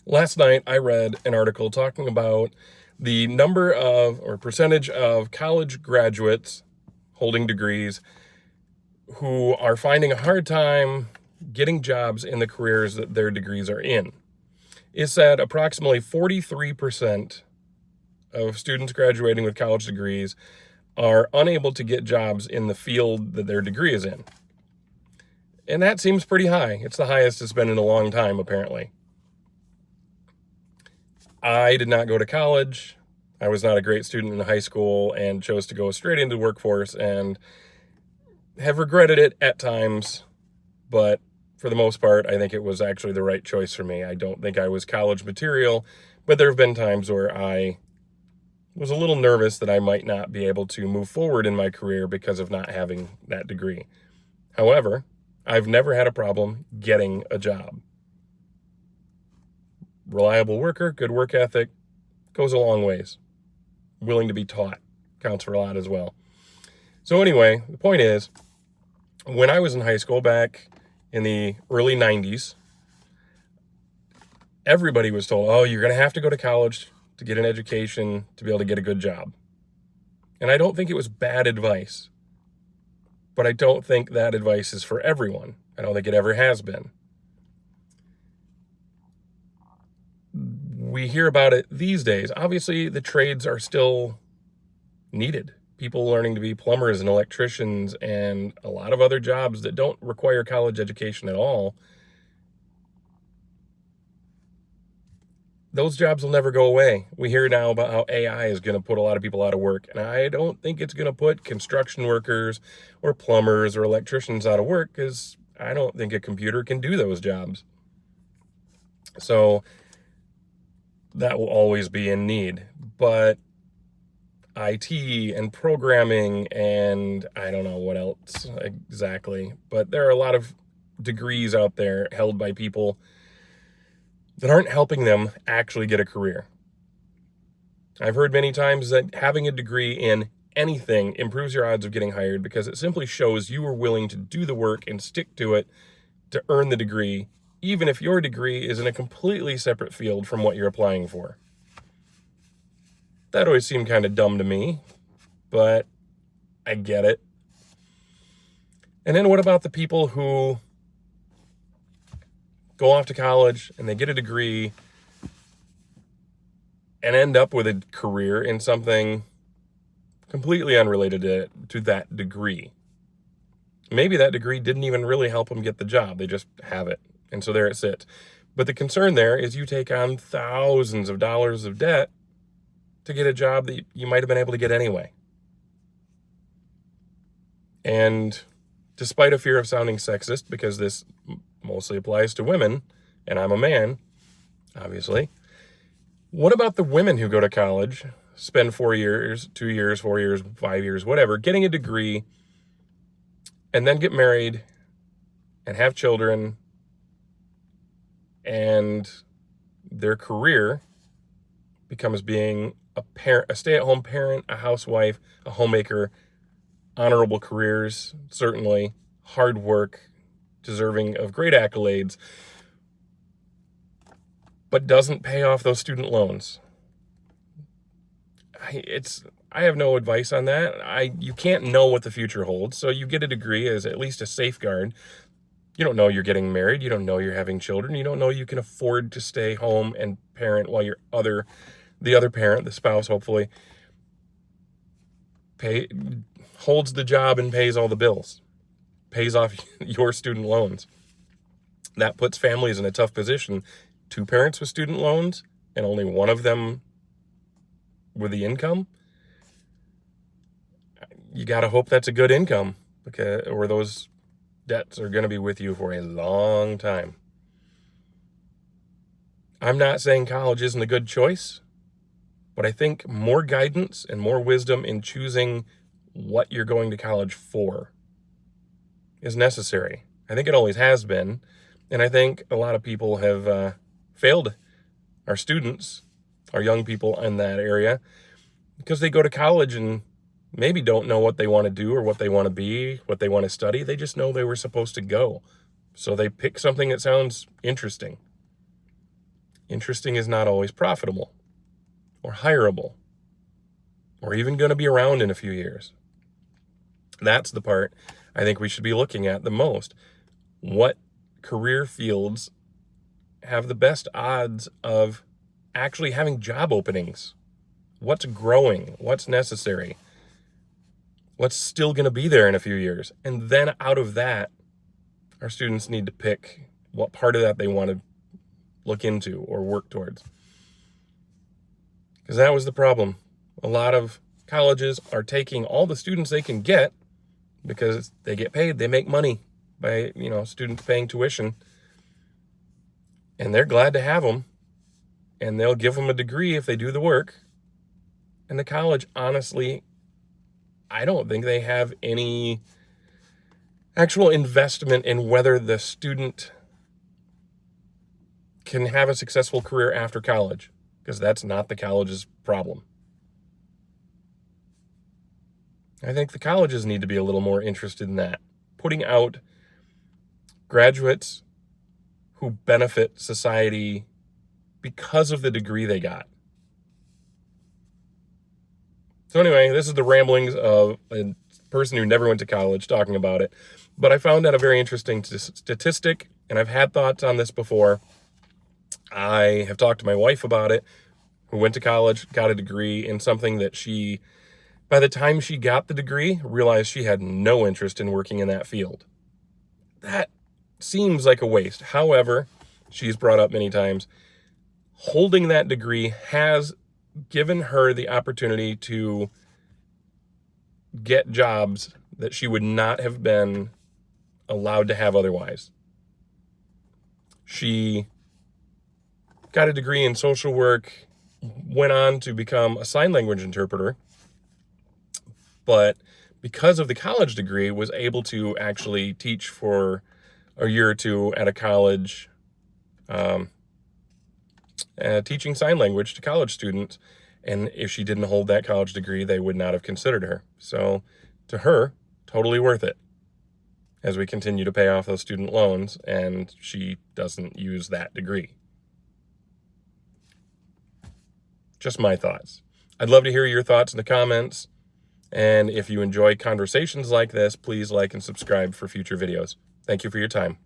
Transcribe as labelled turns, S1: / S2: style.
S1: Last night, I read an article talking about the number of or percentage of college graduates holding degrees who are finding a hard time getting jobs in the careers that their degrees are in. It said approximately 43% of students graduating with college degrees are unable to get jobs in the field that their degree is in. And that seems pretty high. It's the highest it's been in a long time, apparently. I did not go to college. I was not a great student in high school and chose to go straight into the workforce and have regretted it at times, but for the most part, I think it was actually the right choice for me. I don't think I was college material, but there have been times where I was a little nervous that I might not be able to move forward in my career because of not having that degree. However, I've never had a problem getting a job. Reliable worker, good work ethic, goes a long ways. Willing to be taught counts for a lot as well. So anyway, the point is, when I was in high school back in the early 90s, everybody was told, oh, you're going to have to go to college to get an education to be able to get a good job. And I don't think it was bad advice, but I don't think that advice is for everyone. I don't think it ever has been. We hear about it these days. Obviously, the trades are still needed. People learning to be plumbers and electricians and a lot of other jobs that don't require college education at all. Those jobs will never go away. We hear now about how AI is going to put a lot of people out of work, and I don't think it's going to put construction workers or plumbers or electricians out of work because I don't think a computer can do those jobs. So that will always be in need. But IT and programming and I don't know what else exactly, but there are a lot of degrees out there held by people that aren't helping them actually get a career. I've heard many times that having a degree in anything improves your odds of getting hired because it simply shows you are willing to do the work and stick to it to earn the degree, even if your degree is in a completely separate field from what you're applying for. That always seemed kind of dumb to me, but I get it. And then what about the people who go off to college and they get a degree and end up with a career in something completely unrelated to that degree? Maybe that degree didn't even really help them get the job. They just have it. And so there it sits. But the concern there is you take on thousands of dollars of debt to get a job that you might have been able to get anyway. And despite a fear of sounding sexist, because this mostly applies to women, and I'm a man, obviously, what about the women who go to college, spend 4 years, 2 years, 4 years, 5 years, whatever, getting a degree, and then get married and have children, and their career becomes being a parent, a stay-at-home parent, a housewife, a homemaker, honorable careers, certainly, hard work, deserving of great accolades, but doesn't pay off those student loans. I have no advice on that. You can't know what the future holds, so you get a degree as at least a safeguard. You don't know you're getting married. You don't know you're having children. You don't know you can afford to stay home and parent while the other parent, the spouse, hopefully, holds the job and pays all the bills, pays off your student loans. That puts families in a tough position. 2 parents with student loans and only one of them with the income. You got to hope that's a good income, or those debts are going to be with you for a long time. I'm not saying college isn't a good choice, but I think more guidance and more wisdom in choosing what you're going to college for is necessary. I think it always has been, and I think a lot of people have failed our students, our young people in that area, because they go to college and maybe don't know what they want to do or what they want to be, what they want to study. They just know they were supposed to go. So they pick something that sounds interesting. Interesting is not always profitable or hireable or even going to be around in a few years. That's the part I think we should be looking at the most. What career fields have the best odds of actually having job openings? What's growing? What's necessary? What's still going to be there in a few years? And then out of that, our students need to pick what part of that they want to look into or work towards. Because that was the problem. A lot of colleges are taking all the students they can get because they get paid, they make money by, students paying tuition. And they're glad to have them. And they'll give them a degree if they do the work. And the college, honestly, I don't think they have any actual investment in whether the student can have a successful career after college, because that's not the college's problem. I think the colleges need to be a little more interested in that, putting out graduates who benefit society because of the degree they got. So anyway, this is the ramblings of a person who never went to college talking about it. But I found that a very interesting statistic, and I've had thoughts on this before. I have talked to my wife about it, who went to college, got a degree in something that she, by the time she got the degree, realized she had no interest in working in that field. That seems like a waste. However, she's brought up many times, holding that degree has given her the opportunity to get jobs that she would not have been allowed to have otherwise. She got a degree in social work, went on to become a sign language interpreter, but because of the college degree, was able to actually teach for a year or two at a college, teaching sign language to college students. And if she didn't hold that college degree, they would not have considered her. So to her, totally worth it as we continue to pay off those student loans and she doesn't use that degree. Just my thoughts. I'd love to hear your thoughts in the comments. And if you enjoy conversations like this, please like and subscribe for future videos. Thank you for your time.